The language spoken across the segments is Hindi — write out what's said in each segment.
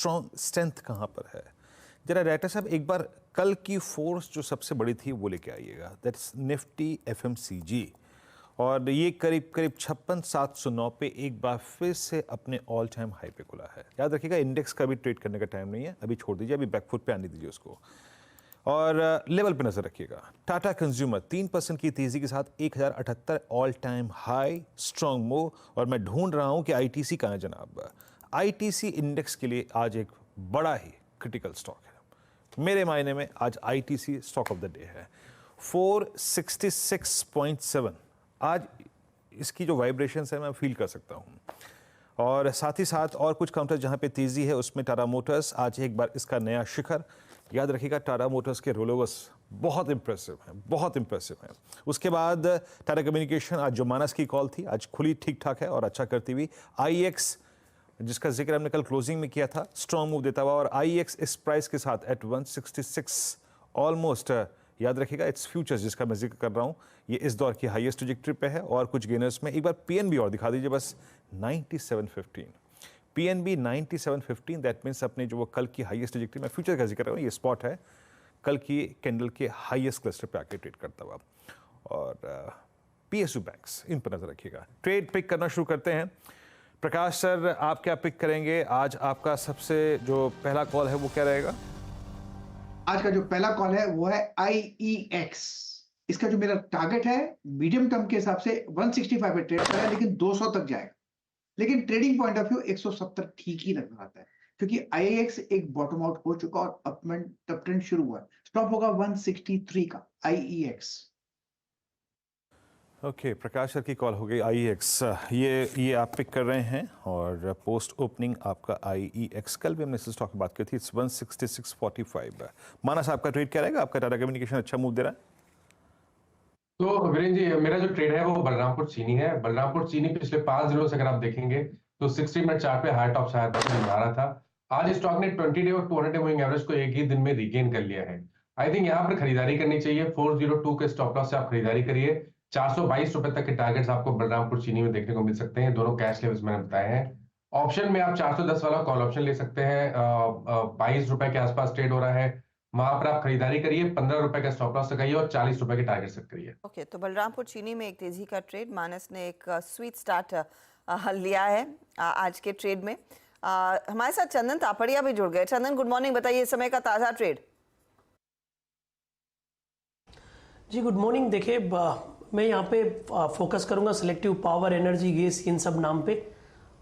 स्ट्रेंथ कहाँ पर है? जरा डायरेक्टर साहब एक बार कल की फोर्स जो सबसे बड़ी थी वो लेके आइएगा, दैट्स निफ्टी एफएमसीजी, और ये करीब करीब 56,709 पे एक बार फिर से अपने ऑल टाइम हाई पे खुला है। याद रखिएगा इंडेक्स का भी ट्रेड करने का टाइम नहीं है, अभी छोड़ दीजिए, अभी बैकफुट पे आने दीजिए उसको, और लेवल पे नजर रखिएगा। टाटा कंज्यूमर 3% की तेजी के साथ 1078 all time high, strong move, और मैं ढूंढ रहा हूं कि आईटीसी कहां है जनाब। आईटीसी इंडेक्स के लिए आज एक बड़ा ही क्रिटिकल स्टॉक है, मेरे मायने में आज ITC stock of the day है। 466.7 आज इसकी जो वाइब्रेशंस है मैं फील कर सकता हूं, और साथ ही साथ और कुछ काउंटर जहां पे तेजी है उसमें टाटा मोटर्स आज एक बार इसका नया शिखर। याद रखिएगा टाटा मोटर्स के रोलोवर्स बहुत इंप्रेसिव हैं, बहुत इंप्रेसिव हैं। उसके बाद टाटा कम्युनिकेशन, आज जो मानस की कॉल थी आज खुली ठीक ठाक है और अच्छा करती हुई। आईएक्स जिसका जिक्र हमने कल क्लोजिंग में किया था, स्ट्रॉन्ग मूव देता हुआ, और आईएक्स इस प्राइस के साथ एट 166 ऑलमोस्ट, याद रखिएगा इट्स फ्यूचर्स जिसका मैं जिक्र कर रहा हूँ, ये इस दौर की हाईएस्ट ट्रैजेक्टरी पे है। और कुछ गेनर्स में एक बार पीएनबी और दिखा दीजिए बस, 9715 पीएनबी 9715, दैट मीन्स अपने जो वो कल की हाईएस्ट ट्रैजेक्टरी, मैं फ्यूचर का जिक्र कर रहा हूँ, ये स्पॉट है कल की कैंडल के हाईएस्ट क्लस्टर पे आके ट्रेड करता हुआ। और पीएसयू बैंक्स, इन पर नजर रखिएगा। ट्रेड पिक करना शुरू करते हैं। प्रकाश सर, आप क्या पिक करेंगे? आज आपका सबसे जो पहला कॉल है वो क्या रहेगा? आज का जो पहला कॉल है वो है IEX। इसका जो मेरा टारगेट है मीडियम टर्म के हिसाब से 165 पे ट्रेड कर रहा है, लेकिन 200 तक जाएगा। लेकिन ट्रेडिंग पॉइंट ऑफ व्यू 170 ठीक ही नजर आता है, क्योंकि IEX एक बॉटम आउट हो चुका और अप ट्रेंड शुरू हुआ है। स्टॉप होगा 163 का IEX। ओके, प्रकाश सर की कॉल हो गई IEX, ये आप पिक कर रहे हैं, और पोस्ट ओपनिंग आपका IEX, कल भी हमने इस स्टॉक की बात की थी, इट्स 166.45। मानस आपका ट्रेड क्या रहेगा? आपका टाटा कम्युनिकेशन अच्छा मूव दे रहा है। तो वीरेंद्र जी, मेरा जो ट्रेड है वो बलरामपुर चीनी है। बलरामपुर चीनी पिछले 5 दिनों से अगर आप देखेंगे तो 60 मिनट चार्ट पे हाई टॉप शायद बना रहा था। आज स्टॉक ने 20 डे और 200 डे मूविंग एवरेज को एक ही दिन में रिगेन कर लिया है। आई थिंक यहाँ पर खरीदारी करनी चाहिए। 402 के स्टॉप लॉस से आप खरीदारी करिए। 422 रुपए तक के टारगेट्स आपको बलरामपुर चीनी में देखने को मिल सकते हैं। दोनों कैश लेवल्स मैंने बताए हैं। ऑप्शन में आप 410 वाला कॉल ऑप्शन ले सकते हैं। 22 रुपए के आसपास ट्रेड हो रहा है, वहां पर आप खरीदारी करिए। 15 रुपए का स्टॉप लॉस लगाइए और 40 रुपए के टारगेट सेट करिए। ओके, तो बलरामपुर चीनी में एक तेजी का ट्रेड, मानस ने एक स्वीट स्टार्ट लिया है आज के ट्रेड में। हमारे साथ चंदन तापड़िया भी जुड़ गए। चंदन, गुड मॉर्निंग, बताइए इस समय का ताजा ट्रेड। जी गुड मॉर्निंग। देखिए मैं यहाँ पे फोकस करूँगा सिलेक्टिव पावर, एनर्जी, गैस, इन सब नाम पे,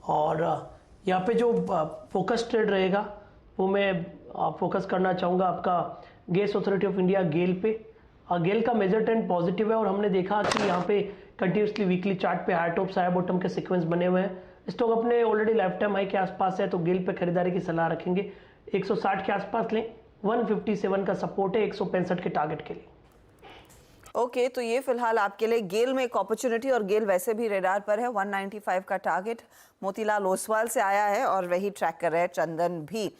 और यहाँ पे जो फोकस ट्रेड रहेगा वो मैं फोकस करना चाहूँगा आपका गैस अथॉरिटी ऑफ इंडिया गेल पे। गेल का मेजर ट्रेंड पॉजिटिव है, और हमने देखा कि यहाँ पे कंटिन्यूसली वीकली चार्ट पे हाई टॉप हाई बॉटम के सीक्वेंस बने हुए हैं। स्टॉक अपने ऑलरेडी लाइफ टाइम हाई के आसपास है, तो गेल पे खरीदारी की सलाह रखेंगे। 160 के आसपास लें, 157 का सपोर्ट है 165 के टारगेट के लिए। ओके, तो ये फिलहाल आपके लिए गेल में एक अपॉर्चुनिटी, और गेल वैसे भी रेडार पर है। 195 का टारगेट मोतीलाल ओसवाल से आया है और वही ट्रैक कर रहे हैं चंदन भी।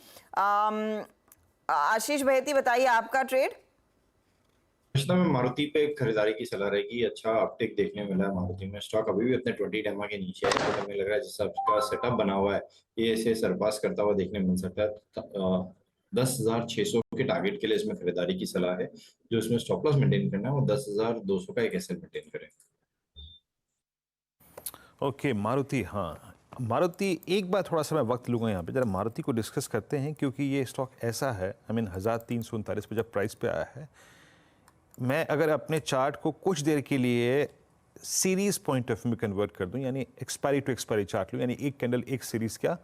आशीष बहेती, बताइए आपका ट्रेड। में मारुति पे खरीदारी की सलाह रहेगी। अच्छा अपटेक देखने मिला है मारुति में। स्टॉक अभी भी अपने 20 डेमा के नीचे है, तो हमें लग रहा है जिस हिसाब का सेटअप बना हुआ है ये इसे सरपास करता हुआ देखने मिल सकता है। 10,600 के टारगेट के लिए इसमें खरीदारी की सलाह है। जो इसमें स्टॉप लॉस मेंटेन करना है वो 10,200 का एक एसएल मेंटेन करें। ओके, मारुति, हाँ मारुति, एक बार थोड़ा सा मैं वक्त लूँगा यहाँ पे, जरा मारुति को डिस्कस करते हैं, क्योंकि ये स्टॉक ऐसा है, 1339 पे जब प्राइस पे आया है, मैं अगर अपने चार्ट को कुछ देर के लिए सीरीज पॉइंट ऑफ व्यू में कन्वर्ट कर दूं, यानी एक्सपायरी टू एक्सपायरी चार्ट लूं, यानी एक कैंडल एक सीरीज क्या,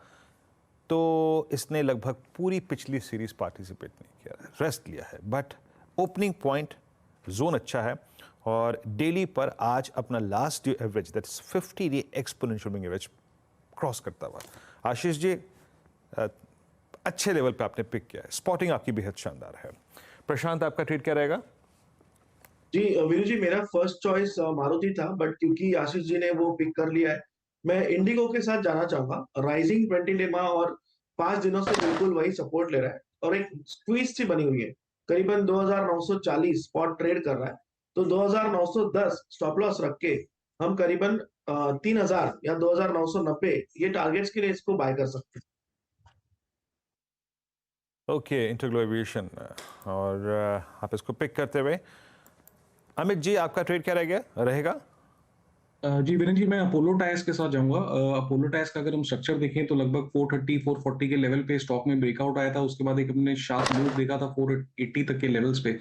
तो इसने लगभग पूरी पिछली सीरीज पार्टिसिपेट नहीं किया, रेस्ट लिया है, बट ओपनिंग पॉइंट जोन अच्छा है, और डेली पर आज अपना last due average, that is 50 day exponential moving average cross करता हुआ। आशीष जी, अच्छे लेवल पे आपने पिक किया है, स्पॉटिंग आपकी बेहद शानदार है। प्रशांत, आपका ट्रेड क्या रहेगा? जी वीरू जी, मेरा फर्स्ट चॉइस मारुति था, बट क्योंकि आशीष जी ने वो पिक कर लिया है, मैं इंडिगो के साथ जाना चाहूंगा। राइजिंग 20 डेमा और 5 दिनों से बिल्कुल वही सपोर्ट ले रहा है, और एक स्क्वीज सी बनी हुई है, करीबन 2,940 स्पॉट ट्रेड कर रहा है। तो 2,910 स्टॉप लॉस रख के हम करीबन 3,000 या 2,990 ये टारगेट्स के लिए इसको बाय कर सकते हैं। ओके, इंटरग्लो एविएशन और आप इसको पिक करते हुए अमित जी, आपका ट्रेड क्या रहेगा? जी वीरेंद्र जी, मैं अपोलो टायर्स के साथ जाऊंगा। अपोलो टायर्स का अगर हम स्ट्रक्चर देखें तो लगभग 430 440 के लेवल पे स्टॉक में ब्रेकआउट आया था। उसके बाद एक हमने शार्प मूव देखा था 480 तक के लेवल्स पे।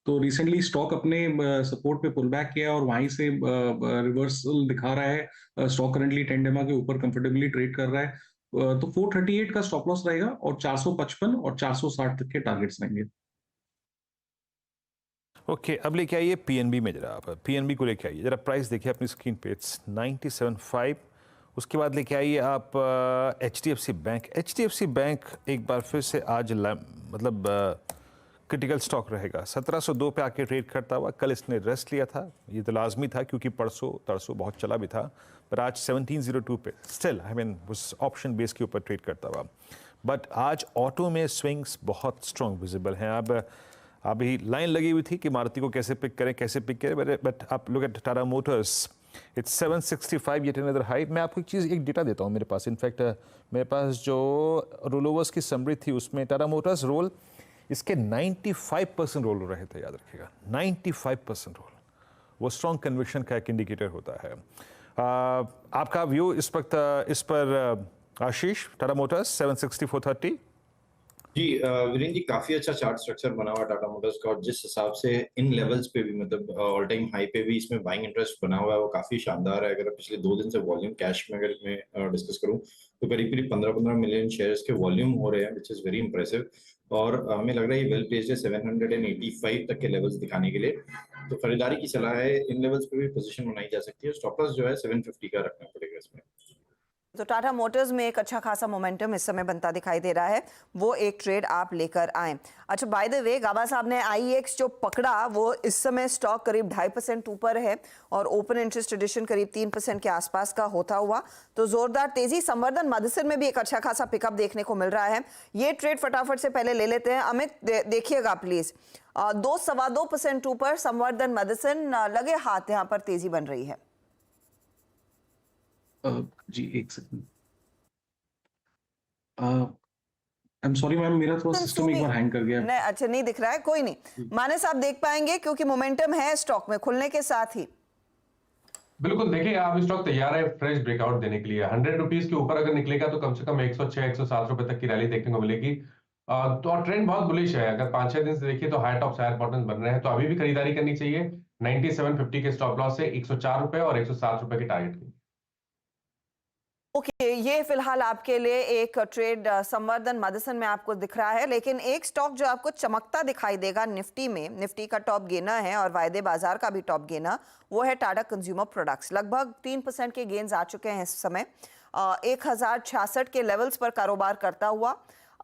तो रिसेंटली स्टॉक अपने सपोर्ट पे पुल बैक किया और वहीं से रिवर्सल दिखा रहा है। स्टॉक करंटली 10 डेमा के ऊपर कंफर्टेबली ट्रेड कर रहा है। तो 438 का स्टॉप लॉस रहेगा और 455 और 460 तक के टारगेट्स रहेंगे। ओके, अब लेके आइए पीएनबी में जरा। आप पीएनबी को लेके आइए जरा, प्राइस देखिए अपनी स्क्रीन पे, इट्स 97.5। उसके बाद लेके आइए आप एचडीएफसी बैंक। एचडीएफसी बैंक एक बार फिर से आज मतलब क्रिटिकल स्टॉक रहेगा। 1702 पे आके ट्रेड करता हुआ, कल इसने रेस्ट लिया था, ये तो लाजमी था क्योंकि परसों बहुत चला भी था, पर आज 1702 पे स्टिल आई मीन उस ऑप्शन बेस के ऊपर ट्रेड करता हुआ। बट आज ऑटो में स्विंग्स बहुत स्ट्रॉन्ग विजिबल हैं। अब अभी लाइन लगी हुई थी कि मारुति को कैसे पिक करें, बट आप look at Tata Motors, it's 765 yet another high. मैं आपको एक डेटा देता हूँ मेरे पास। इनफैक्ट मेरे पास जो रोल ओवर्स की समरी थी उसमें टाटा मोटर्स रोल इसके 95% रोल रहे थे, याद रखिएगा 95% रोल। वो स्ट्रॉन्ग कन्विक्शन का एक इंडिकेटर होता है। आपका व्यू इस वक्त इस पर आशीष, टाटा मोटर्स 760 430? जी वीरेंद्र जी, काफी अच्छा चार्ट स्ट्रक्चर बना हुआ है टाटा मोटर्स का, और जिस हिसाब से इन लेवल्स पे भी मतलब ऑल टाइम हाई पे भी इसमें बाइंग इंटरेस्ट बना हुआ है वो काफी शानदार है। अगर पिछले 2 दिन से वॉल्यूम कैश में अगर मैं डिस्कस करूं तो करीब करीब 15 मिलियन शेयर्स के वॉल्यूम हो रहे हैं, विच इज वेरी इंप्रेसिव। और हमें लग रहा है ये वेल प्लेस्ड है 785 तक के लेवल्स दिखाने के लिए। तो खरीदारी की सलाह है, इन लेवल्स पे भी पोजीशन बनाई जा सकती है। स्टॉप लॉस जो है 750 का रखना पड़ेगा इसमें। तो टाटा मोटर्स में एक अच्छा खासा मोमेंटम इस समय बनता दिखाई दे रहा है, वो एक ट्रेड आप लेकर आए। अच्छा, बाय द वे, गाबा साहब ने आईएक्स जो पकड़ा वो इस समय स्टॉक करीब 2.5% ऊपर है और ओपन इंटरेस्ट एडिशन करीब 3% के आसपास का होता हुआ, तो जोरदार तेजी। संवर्धन मदरसन में भी एक अच्छा खासा पिकअप देखने को मिल रहा है। ये ट्रेड फटाफट से पहले ले लेते हैं। अमित देखिएगा प्लीज, 2-2.25% ऊपर संवर्धन मदरसन, लगे हाथ यहाँ पर तेजी बन रही है। जी एक second, I am sorry ma'am, मेरा थोड़ा सिस्टम एक बार हैंग कर गया। नहीं, अच्छा नहीं दिख रहा है, कोई नहीं। मानस आप देख पाएंगे क्योंकि मोमेंटम है स्टॉक में खुलने के साथ ही। बिल्कुल, देखिए आप स्टॉक तैयार है फ्रेश ब्रेकआउट देने के लिए। 100 रुपीज के ऊपर अगर निकलेगा तो कम से कम 106-107 रुपए तक की रैली देखने को मिलेगी। तो और ट्रेंड बहुत बुलिश है। अगर 5-6 दिन से देखिए तो हाई टॉप हायर बॉटम्स बन रहे हैं, तो अभी भी खरीदारी करनी चाहिए। 9750 के स्टॉप लॉस से 104 रुपए और 107 रुपए के टारगेट की। ओके, ये फिलहाल आपके लिए एक ट्रेड संवर्धन मदरसन में आपको दिख रहा है। लेकिन एक स्टॉक जो आपको चमकता दिखाई देगा निफ्टी में, निफ्टी का टॉप गेनर है और वायदे बाजार का भी टॉप गेनर, वो है टाटा कंज्यूमर प्रोडक्ट्स। लगभग 3% के गेन्स आ चुके हैं इस समय, 1066 के लेवल्स पर कारोबार करता हुआ।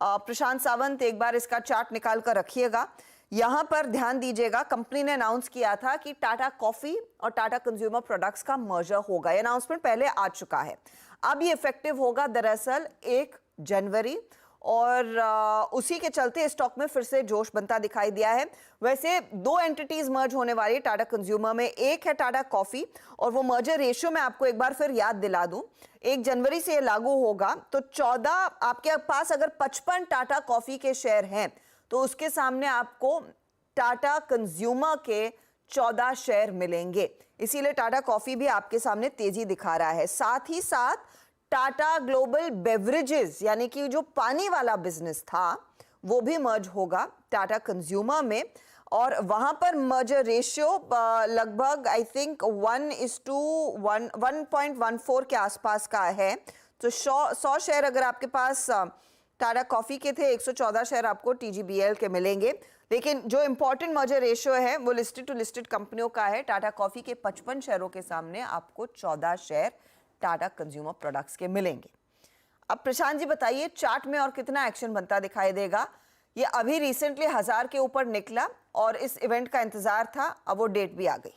प्रशांत सावंत, एक बार इसका चार्ट निकाल कर रखिएगा। यहां पर ध्यान दीजिएगा, कंपनी ने अनाउंस किया था कि टाटा कॉफी और टाटा कंज्यूमर प्रोडक्ट्स का मर्जर होगा। ये अनाउंसमेंट पहले आ चुका है। अब ये इफेक्टिव होगा दरअसल 1 जनवरी, और उसी के चलते स्टॉक में फिर से जोश बनता दिखाई दिया है। वैसे 2 एंटिटीज मर्ज होने वाली है टाटा कंज्यूमर में, एक है टाटा कॉफी, और वो मर्जर रेशियो मैं आपको एक बार फिर याद दिला दूं, 1 जनवरी से ये लागू होगा। तो 14, आपके पास अगर 55 टाटा कॉफी के शेयर हैं तो उसके सामने आपको टाटा कंज्यूमर के 14 शेयर मिलेंगे। इसीलिए टाटा कॉफी भी आपके सामने तेजी दिखा रहा है। साथ ही साथ टाटा ग्लोबल बेवरेजेस, यानी कि जो पानी वाला बिजनेस था, वो भी मर्ज होगा टाटा कंज्यूमर में, और वहां पर मर्जर रेशियो लगभग आई थिंक 1:1.14 के आसपास का है। तो 100 शेयर अगर आपके पास टाटा कॉफी के थे, 114 शेयर आपको टीजीबीएल के मिलेंगे। लेकिन जो इंपॉर्टेंट मर्जर रेशियो है वो लिस्टेड टू लिस्टेड कंपनियों का है। टाटा कॉफी के 55 शेयरों के सामने आपको 14 शेयर टाटा कंज्यूमर प्रोडक्ट्स के मिलेंगे। अब प्रशांत जी बताइए, चार्ट में और कितना एक्शन बनता दिखाई देगा? ये अभी रिसेंटली 1000 के ऊपर निकला और इस इवेंट का इंतजार था, अब वो डेट भी आ गई।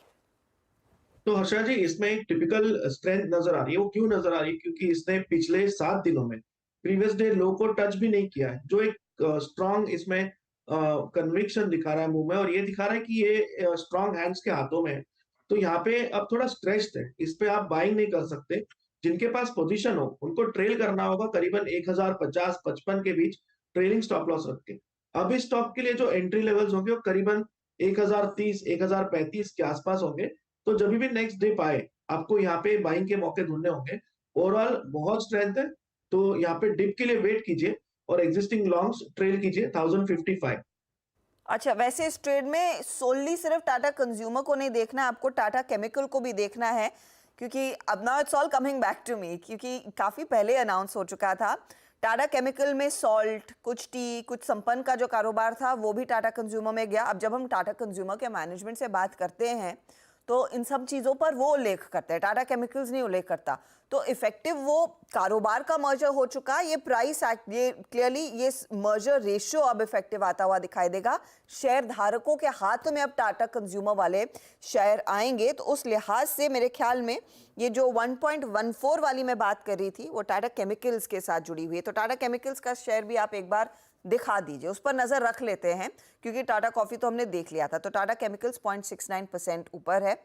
तो हर्षा जी, इसमें एक टिपिकल स्ट्रेंथ नजर आ रही है। वो क्यों नजर आ रही है? क्योंकि इसने पिछले 7 दिनों में प्रीवियस डे लो को टच भी नहीं किया है, जो एक स्ट्रॉन्ग इसमें कन्विक्शन दिखा रहा है मूव में, और ये दिखा रहा है कि ये स्ट्रॉन्ग हैंड्स के हाथों में है। तो यहाँ पे अब थोड़ा स्ट्रेच्ड है, इस पे आप बाइंग नहीं कर सकते। जिनके पास पोजीशन हो उनको ट्रेल करना होगा करीबन 1050-55 के बीच ट्रेलिंग स्टॉप लॉस रख के। अब इस स्टॉक के लिए जो एंट्री लेवल्स होंगे वो करीबन 1030 1035 के आसपास होंगे। तो जब भी नेक्स्ट डिप आए आपको यहाँ पे बाइंग के मौके ढूंढने होंगे। ओवरऑल बहुत स्ट्रेंथ है, तो यहाँ पे डिप के लिए वेट कीजिए और एग्जिस्टिंग लॉन्ग्स ट्रेल कीजिए 1055। अच्छा, वैसे इस ट्रेड में सोनली सिर्फ टाटा कंज्यूमर को नहीं देखना है, आपको टाटा केमिकल को भी देखना है, क्योंकि अब now it's all coming back to me, क्योंकि काफ़ी पहले अनाउंस हो चुका था। टाटा केमिकल में सॉल्ट, कुछ टी, कुछ संपन्न का जो कारोबार था वो भी टाटा कंज्यूमर में गया। अब जब हम टाटा कंज्यूमर के मैनेजमेंट से बात करते हैं तो इन सब चीज़ों पर वो उल्लेख करते हैं, टाटा केमिकल्स नहीं उल्लेख करता। तो इफेक्टिव वो कारोबार का मर्जर हो चुका, ये प्राइस एक्ट, ये क्लियरली ये मर्जर रेशियो अब इफेक्टिव आता हुआ दिखाई देगा। शेयर धारकों के हाथ में अब टाटा कंज्यूमर वाले शेयर आएंगे, तो उस लिहाज से मेरे ख्याल में ये जो 1.14 वाली मैं बात कर रही थी वो टाटा केमिकल्स के साथ जुड़ी हुई है। तो टाटा केमिकल्स का शेयर भी आप एक बार दिखा दीजिए, उस पर नजर रख लेते हैं, क्योंकि टाटा कॉफी तो हमने देख लिया था। तो टाटा केमिकल्स 0.69% ऊपर है।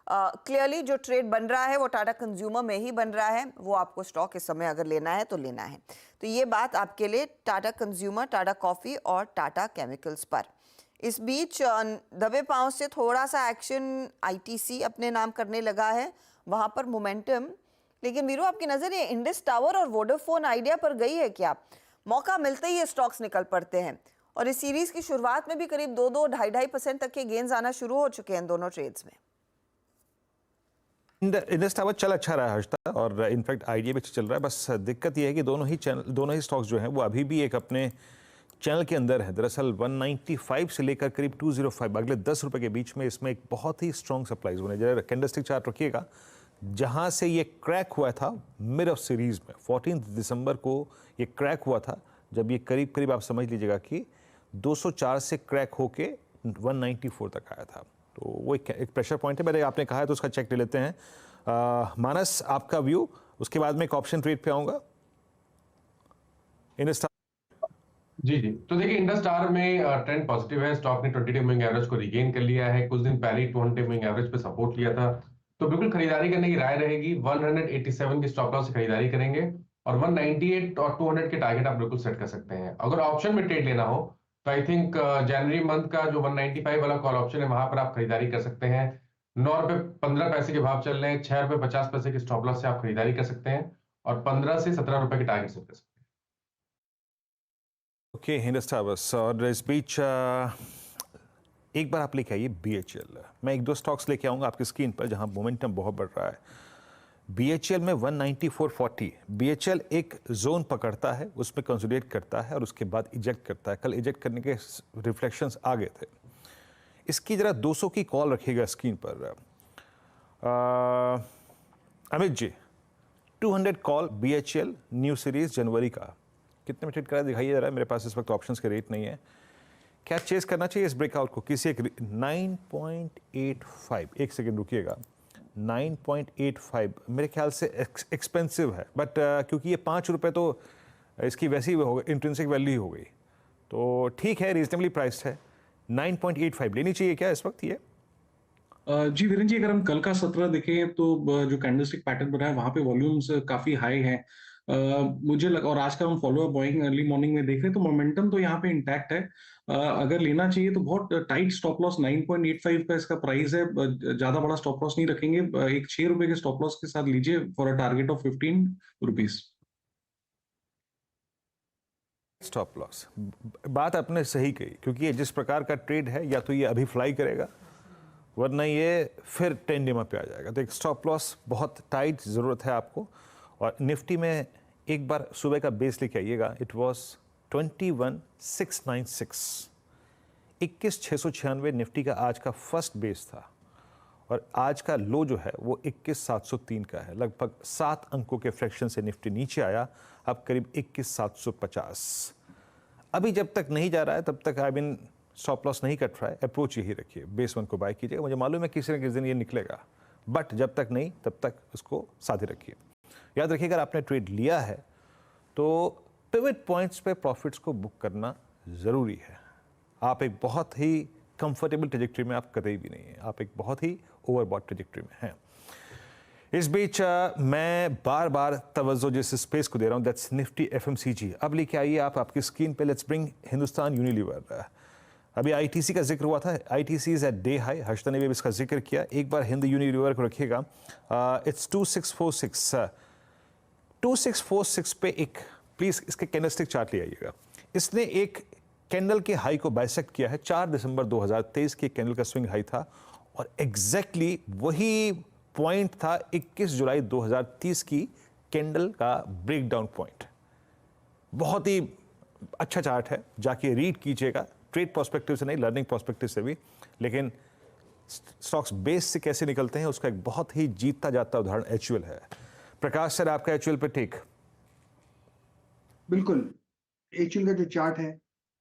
क्लियरली जो ट्रेड बन रहा है वो टाटा कंज्यूमर में ही बन रहा है, वो आपको स्टॉक इस समय अगर लेना है तो लेना है। तो ये बात आपके लिए टाटा कंज्यूमर, टाटा कॉफी और टाटा केमिकल्स पर। इस बीच दबे पांव से थोड़ा सा एक्शन आईटीसी अपने नाम करने लगा है, वहां पर मोमेंटम। लेकिन वीरू, आपकी नजर ये इंडस टावर और वोडाफोन आइडिया पर गई है क्या? मौका मिलते ही ये स्टॉक्स निकल पड़ते हैं, और इस सीरीज की शुरुआत में भी करीब 2-2, 2.5% तक के गेन्स आना शुरू हो चुके हैं दोनों ट्रेड्स में। इंडस टावर चल अच्छा रहा है हर्षता, और इनफैक्ट आइडिया भी चल रहा है। बस दिक्कत यह है कि दोनों ही स्टॉक्स जो हैं वो अभी भी एक अपने चैनल के अंदर है। दरअसल 195 से लेकर करीब 205, अगले 10 रुपए के बीच में इसमें एक बहुत ही स्ट्रॉन्ग सप्लाईज होने। जरा कैंडलस्टिक चार्ट रखिएगा, जहां से ये क्रैक हुआ था मिड ऑफ सीरीज में 14 दिसंबर को ये क्रैक हुआ था, जब ये करीब करीब आप समझ लीजिएगा कि 204 से क्रैक होके 194 तक आया था। तो वो एक प्रेशर पॉइंट है। मैंने आपने कहा है तो उसका चेक ले लेते हैं। मानस, आपका व्यू, उसके बाद में एक ऑप्शन ट्रेड पे आऊंगा। जी जी, तो देखिए इंडस टावर में ट्रेंड पॉजिटिव है। स्टॉक ने 20 डे मूविंग एवरेज को रिगेन कर लिया है, कुछ दिन पहले ही 200 डे मूविंग एवरेज पे सपोर्ट लिया था। तो बिल्कुल खरीदारी करने की राय रहेगी। 187 की स्टॉप लॉस से खरीदारी करेंगे, और 198 और 200 के टारगेट आप बिल्कुल सेट कर सकते हैं। अगर ऑप्शन में ट्रेड लेना हो तो आई थिंक जनवरी मंथ का जो 195 वाला कॉल ऑप्शन है वहां पर आप खरीदारी कर सकते हैं। 9 रुपए 15 पैसे के भाव चल रहे हैं, 6 रुपए 50 पैसे के स्टॉप लॉस से आप खरीदारी कर सकते हैं, और 15 से 17 रुपए के टारगेट सेट कर सकते हैं। Okay, Indus towers. और इस बीच एक बार आप लेके आइए BHL। मैं एक दो स्टॉक्स लेके आऊँगा आपकी स्क्रीन पर जहाँ मोमेंटम बहुत बढ़ रहा है। BHL में 194.40। BHL एक जोन पकड़ता है, उसमें कंसोलिडेट करता है और उसके बाद इजेक्ट करता है। कल इजेक्ट करने के रिफ्लेक्शंस आ गए थे। इसकी जरा 200 की कॉल रखिएगा स्क्रीन पर। Amit ji, 200 call BHL new series जनवरी का कितने में ट्रेड करा दिखाइए जरा। मेरे पास इस वक्त ऑप्शंस के रेट नहीं है। क्या चेस करना चाहिए इस ब्रेकआउट को? किसी एक 9.85, एक सेकेंड रुकिएगा। 9.85 मेरे ख्याल से एक्सपेंसिव है, बट क्योंकि ये 5 रुपये तो इसकी वैसी हो गई, इंट्रिंसिक वैल्यू ही हो गई, तो ठीक है, रीजनेबली प्राइस्ड है। 9.85 लेनी चाहिए क्या इस वक्त ये? जी वीरेंद्र जी, अगर हम कल का सत्र देखें तो जो कैंडलस्टिक पैटर्न बना है वहां पे वॉल्यूम्स काफी हाई है। मुझे लगा, और आज का हम follow up Boeing early morning में देख रहे हैं तो मोमेंटम तो यहाँ पे इंटैक्ट है। अगर लेना चाहिए तो बहुत टाइट स्टॉप लॉस 9.85 का इसका प्राइस है। ज्यादा बड़ा स्टॉप लॉस नहीं रखेंगे, एक 6 रुपए के स्टॉप लॉस के साथ लीजिए for a target of 15 rupees. Stop loss, बात आपने सही कही, क्योंकि ये जिस प्रकार का ट्रेड है या तो ये अभी फ्लाई करेगा वरना ये फिर 10 डेमा पे आ जाएगा। तो एक स्टॉप लॉस बहुत टाइट ज़रूरत है आपको। और निफ्टी में एक बार सुबह का बेस लेके आइएगा, इट वाज 21,696। 21,696 निफ्टी का आज का फर्स्ट बेस था, और आज का लो जो है वो 21,703 का है। लगभग 7 अंकों के फ्रैक्शन से निफ्टी नीचे आया, अब करीब 21,750। अभी जब तक नहीं जा रहा है तब तक स्टॉप लॉस नहीं कट रहा है, अप्रोच यही रखिए, बेस 1 को बाय कीजिएगा। मुझे मालूम है किसी न किसी दिन ये निकलेगा, बट जब तक नहीं तब तक उसको साथे रखिए। याद रखिए, अगर आपने ट्रेड लिया है तो पिवट पॉइंट्स पे प्रॉफिट्स को बुक करना ज़रूरी है। आप एक बहुत ही कंफर्टेबल ट्रेजेक्टरी में आप कतई भी नहीं है, आप एक बहुत ही ओवरबॉट ट्रेजेक्टरी में हैं। इस बीच मैं बार बार तवज्जो जिस स्पेस को दे रहा हूँ, दैट्स निफ्टी एफएमसीजी। अब लेके आइए आप आपकी स्क्रीन पे, लेट्स ब्रिंग हिंदुस्तान यूनिलीवर। अभी आईटीसी का जिक्र हुआ था, ITC is at day high, Harshada ने भी इसका जिक्र किया। एक बार हिंद यूनिलीवर को रखिएगा, इट्स 2646 2646 पे एक प्लीज इसके कैंडलस्टिक चार्ट ले आइएगा। इसने एक कैंडल के हाई को बाइसेक्ट किया है, 4 दिसंबर 2023 के कैंडल का स्विंग हाई था, और एग्जैक्टली वही पॉइंट था 21 जुलाई 2030 की कैंडल का ब्रेकडाउन पॉइंट। बहुत ही अच्छा चार्ट है, जाके रीड कीजिएगा, ट्रेड पर्सपेक्टिव से नहीं, लर्निंग पर्सपेक्टिव से भी। लेकिन स्टॉक्स बेस से कैसे निकलते हैं उसका एक बहुत ही जीतता जाता उदाहरण एचयूएल है। प्रकाश सर, आपका एचयूएल पे टेक? बिल्कुल, एचयूएल का जो चार्ट है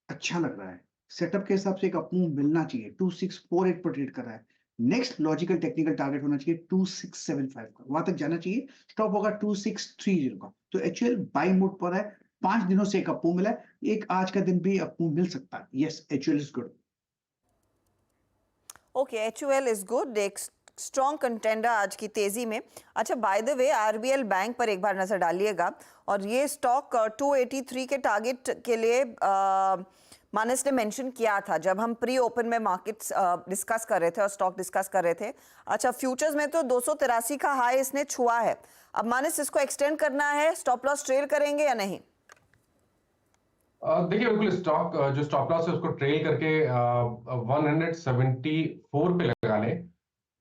अच्छा लग रहा है, सेटअप के हिसाब से एक अपमूव मिलना चाहिए। 2648 पर ट्रेड कर रहा है, नेक्स्ट लॉजिकल टेक्निकल टारगेट होना चाहिए 2675 का, वहां तक जाना चाहिए। स्टॉप होगा 2630 का। तो एचयूएल बाई मोड पर है, 5 दिनों से एक अपमूव मिला है, एक आज का दिन भी अपमूव मिल सकता है। Yes, HUL is good. Okay, HUL is good, एक स्ट्रॉन्ग कंटेंडर आज की तेजी में। अच्छा, by the way RBL bank पर एक बार नजर डालिएगा, और ये स्टॉक 283 के टारगेट के लिए मानस ने मेंशन किया था जब हम प्री ओपन में मार्केट्स डिस्कस कर रहे थे और स्टॉक डिस्कस कर रहे थे। अच्छा, फ्यूचर्स में तो 283 का हाई इसने छुआ है। अब मानस इसको एक्सटेंड करना है, स्टॉप लॉस ट्रेल करेंगे या नहीं? देखिए, बिल्कुल स्टॉक जो स्टॉप लॉस है उसको ट्रेल करके 174 पे लगा लें,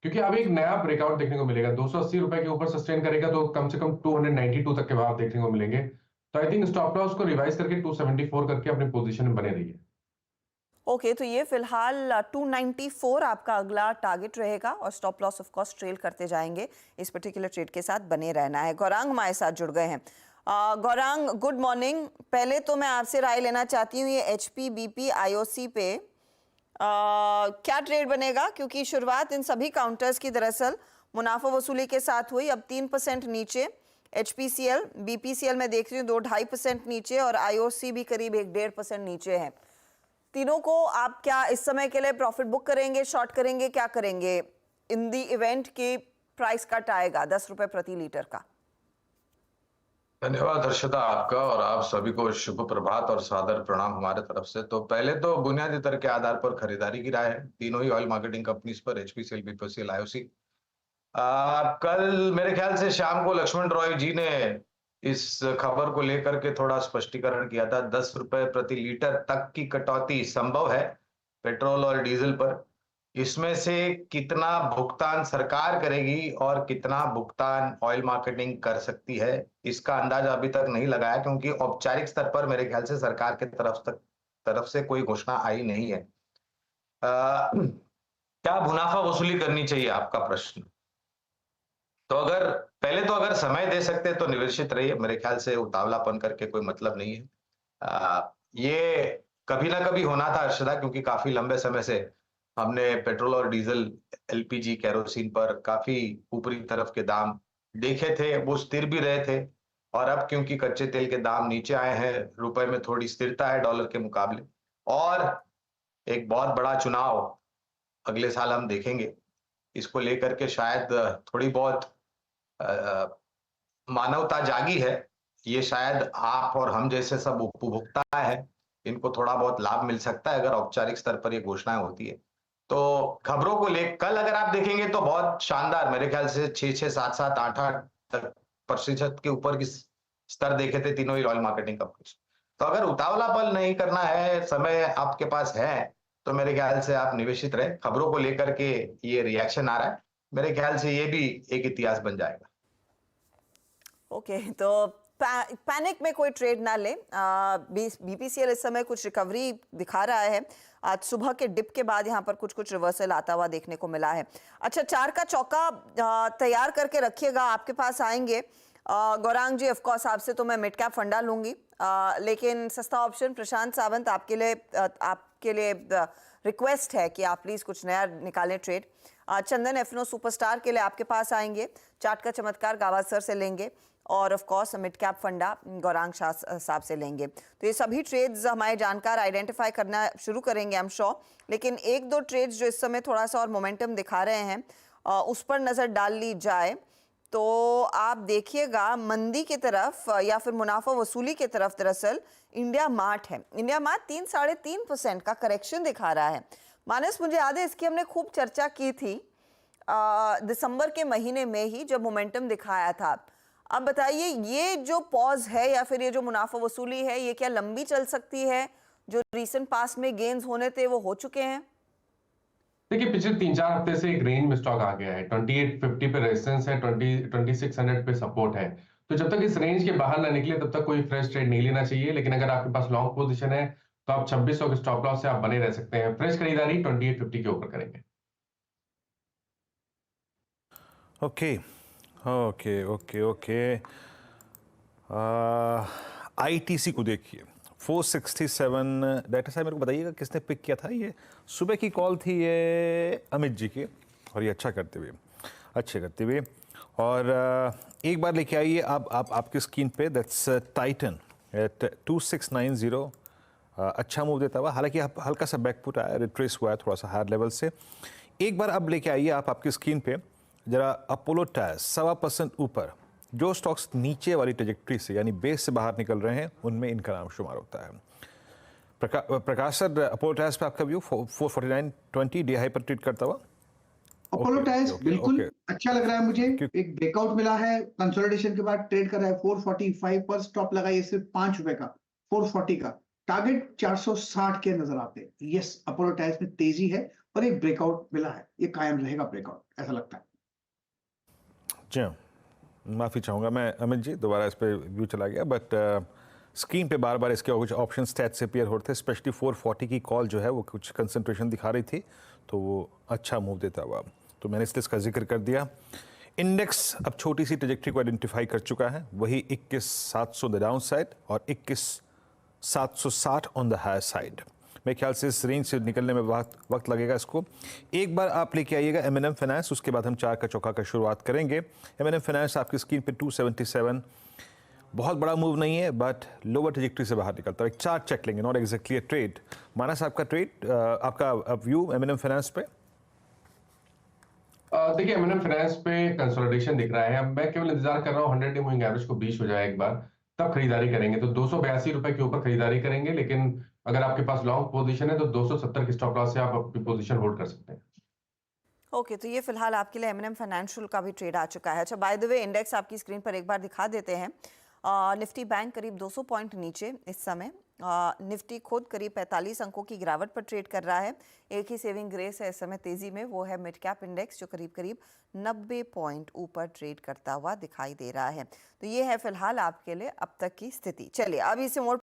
क्योंकि अब एक नया ब्रेकआउट देखने को मिलेगा। 280 रुपए के ऊपर सस्टेन करेगा तो कम से कम 292 तक के भाव देखने को मिलेंगे। तो आई थिंक स्टॉप लॉस को रिवाइज करके 274 करके अपनी पोजीशन में बने रहिए। ओके, तो ये फिलहाल 294 आपका अगला टारगेट रहेगा, और stop loss of course trail करते जाएंगे। इस पर्टिकुलर ट्रेड के साथ बने रहना है। गौरांग हमारे साथ जुड़ गए हैं। Gaurang, good morning. पहले तो मैं आपसे राय लेना चाहती हूँ, ये एचपी, बीपी, आईओसी पे क्या ट्रेड बनेगा, क्योंकि शुरुआत इन सभी काउंटर्स की दरअसल मुनाफा वसूली के साथ हुई। अब 3% नीचे, एचपीसीएल, बीपीसीएल में देख रही हूँ 2-2.5% नीचे, और आईओसी भी करीब 1-1.5% नीचे है। तीनों को आप क्या इस समय के लिए प्रॉफिट बुक करेंगे, शॉर्ट करेंगे, क्या करेंगे? इन दी इवेंट की प्राइस कट आएगा 10 रुपए प्रति लीटर का। धन्यवाद हर्षदा, आपका और आप सभी को शुभ प्रभात और सादर प्रणाम हमारे तरफ से। तो पहले तो बुनियादी दर के आधार पर खरीदारी की राय है, तीनों ही ऑयल मार्केटिंग कंपनीज पर, एचपीसीएल, बीपीसीएल, आईओसी। कल मेरे ख्याल से शाम को लक्ष्मण रॉय जी ने इस खबर को लेकर के थोड़ा स्पष्टीकरण किया था। 10 रुपए प्रति लीटर तक की कटौती संभव है पेट्रोल और डीजल पर। इसमें से कितना भुगतान सरकार करेगी और कितना भुगतान ऑयल मार्केटिंग कर सकती है, इसका अंदाजा अभी तक नहीं लगाया, क्योंकि औपचारिक स्तर पर मेरे ख्याल से सरकार की तरफ से कोई घोषणा आई नहीं है। क्या मुनाफा वसूली करनी चाहिए, आपका प्रश्न? तो अगर समय दे सकते तो निवेशित रहिए, मेरे ख्याल से उतावलापन करके कोई मतलब नहीं है। ये कभी ना कभी होना था हर्षदा, क्योंकि काफी लंबे समय से हमने पेट्रोल और डीजल, एलपीजी, केरोसिन पर काफी ऊपरी तरफ के दाम देखे थे, वो स्थिर भी रहे थे। और अब क्योंकि कच्चे तेल के दाम नीचे आए हैं, रुपए में थोड़ी स्थिरता है डॉलर के मुकाबले, और एक बहुत बड़ा चुनाव अगले साल हम देखेंगे, इसको लेकर के शायद थोड़ी बहुत मानवता जागी है। ये शायद आप और हम जैसे सब उपभोक्ता हैं, इनको थोड़ा बहुत लाभ मिल सकता है अगर औपचारिक स्तर पर ये घोषणाएं होती है। तो खबरों को लेकर कल अगर आप देखेंगे तो बहुत शानदार, मेरे ख्याल से 6-6, 7-7, 8-8% के ऊपर की स्तर देखे थे तीनों ही ऑयल मार्केटिंग कंपनी। तो अगर उतावलापन नहीं करना है, समय आपके पास है, तो मेरे ख्याल से आप निवेशित रहे। खबरों को लेकर के ये रिएक्शन आ रहा है, मेरे ख्याल से ये भी एक इतिहास बन जाएगा। ओके, तो पैनिक में कोई ट्रेड ना ले। बीपीसीएल इस समय कुछ रिकवरी दिखा रहा है, आज सुबह के डिप के बाद यहाँ पर कुछ रिवर्सल आता हुआ देखने को मिला है। अच्छा, 4 का चौका तैयार करके रखिएगा, आपके पास आएंगे। गौरांग जी, ऑफकोर्स आपसे तो मैं मिड कैप फंडा लूंगी, लेकिन सस्ता ऑप्शन प्रशांत सावंत आपके लिए रिक्वेस्ट है कि आप प्लीज कुछ नया निकालें ट्रेड। चंदन एफनो सुपरस्टार के लिए आपके पास आएंगे, चार्ट का चमत्कार गावस्कर से लेंगे, और ऑफ कोर्स मिड कैप फंडा गौरांग शाह साहब से लेंगे। तो ये सभी ट्रेड्स हमारे जानकार आइडेंटिफाई करना शुरू करेंगे, आई एम श्योर। लेकिन 1-2 ट्रेड्स जो इस समय थोड़ा सा और मोमेंटम दिखा रहे हैं, उस पर नजर डाल ली जाए तो आप देखिएगा मंदी की तरफ या फिर मुनाफा वसूली की तरफ दरअसल इंडिया मार्ट है। इंडिया मार्ट 3-3.5% का करेक्शन दिखा रहा है। मानस, मुझे याद है इसकी हमने खूब चर्चा की थी दिसंबर के महीने में ही जब मोमेंटम दिखाया था। अब बताइए, ये जो पॉज है या फिर ये जो मुनाफा वसूली है, ये क्या लंबी चल सकती है? जो रीसेंट पास्ट में गेन्स होने थे वो हो चुके हैं? देखिए, पिछले 3-4 हफ्ते से एक रेंज में स्टॉक आ गया है। 2850 पे रेजिस्टेंस है, 2600 पे सपोर्ट है। तो जब तक इस रेंज के बाहर ना निकले तब तक कोई फ्रेश ट्रेड नहीं लेना चाहिए। लेकिन अगर आपके पास लॉन्ग पोजीशन है तो आप 2600 के स्टॉप लॉस से आप बने रह सकते हैं। फ्रेश खरीदारी 2850 के ऊपर करेंगे। Okay okay okay okay ITC को देखिए 467। डायरेक्टर साहब मेरे को बताइएगा किसने पिक किया था? ये सुबह की कॉल थी ये अमित जी की, और ये अच्छे करते हुए और एक बार लेके आइए आप आपकी स्क्रीन पे, दैट्स टाइटन एट 2690। अच्छा मूव देता हुआ, हालांकि हल्का सा बैकफुट आया, रिट्रेस हुआ है थोड़ा सा हायर लेवल से। एक बार अब लेके आइए आप आपकी स्क्रीन पे जरा अपोलो टायर्स 1.25% ऊपर। जो स्टॉक्स नीचे वाली ट्रेजेक्ट्री से यानी बेस से बाहर निकल रहे हैं उनमें इनका नाम शुमार होता है। प्रकाश सर, अपोलो टायर्स पे आपका व्यू 449.20 डी हाई पर ट्रेड करता हुआ। अपोलो टायर्स बिल्कुल अच्छा लग रहा है मुझे। एक ब्रेकआउट मिला है कंसोलिडेशन के बाद, ट्रेड कर रहा है 445 पर। स्टॉप लगाइए सिर्फ ₹5 का, 440 का। टारगेट 460 के नजर आते हैं। यस, अपोलो टायर्स में तेजी है और एक ब्रेकआउट मिला है, ये कायम रहेगा ब्रेकआउट, ऐसा लगता है। जी, माफ़ी चाहूँगा मैं अमित जी, दोबारा इस पर व्यू चला गया, बट स्क्रीन पे बार बार इसके कुछ ऑप्शन स्टैट से अपीयर होते थे। स्पेशली 440 की कॉल जो है वो कुछ कंसंट्रेशन दिखा रही थी, तो वो अच्छा मूव देता हुआ, तो मैंने इसलिए इसका जिक्र कर दिया। इंडेक्स अब छोटी सी ट्रेजेक्ट्री को आइडेंटिफाई कर चुका है, वही 21,700 द डाउन साइड और 21,760 ऑन द हायर साइड। मेरे ख्याल से इस रेंज से निकलने में वक्त लगेगा इसको। एक बार आप लेके आइएगा M&M फाइनेंस, उसके बाद हम चार का चौका का शुरुआत करेंगे। M&M फाइनेंस आपकी स्क्रीन पे 277, बहुत बड़ा मूव नहीं है बट लोअर ट्रेजेक्ट्री से बाहर निकलता है। एक चार्ट चेक लेंगे, नॉट एग्जैक्टली अ ट्रेड। मानस, आपका ट्रेड, आपका व्यू M&M फाइनेंस पे? देखिए, M&M फाइनेंस पे कंसोलिडेशन दिख रहा है। अब मैं केवल इंतजार कर रहा हूँ 100 डे मूविंग एवरेज को ब्रीच हो जाए एक बार, तब खरीदारी करेंगे। तो 282 रुपए के ऊपर खरीदारी करेंगे। लेकिन अगर आपके पास लॉन्ग पोजीशन है तो 270 के स्टॉप लॉस से आप अपनी पोजीशन होल्ड कर सकते हैं। ओके, तो ये फिलहाल आपके लिए M&M फाइनेंशियल का भी ट्रेड आ चुका है। अच्छा, बाय द वे इंडेक्स आपकी स्क्रीन पर एक बार दिखा देते हैं। निफ्टी बैंक करीब 200 पॉइंट नीचे इस समय। निफ्टी खुद करीब 45 अंकों की गिरावट पर ट्रेड कर रहा है। एक ही सेविंग ग्रेस है इस समय तेजी में, वो है मिड कैप इंडेक्स, जो करीब करीब 90 पॉइंट ऊपर ट्रेड करता हुआ दिखाई दे रहा है। तो ये है फिलहाल आपके लिए अब तक की स्थिति। चलिए अब इसे मोड़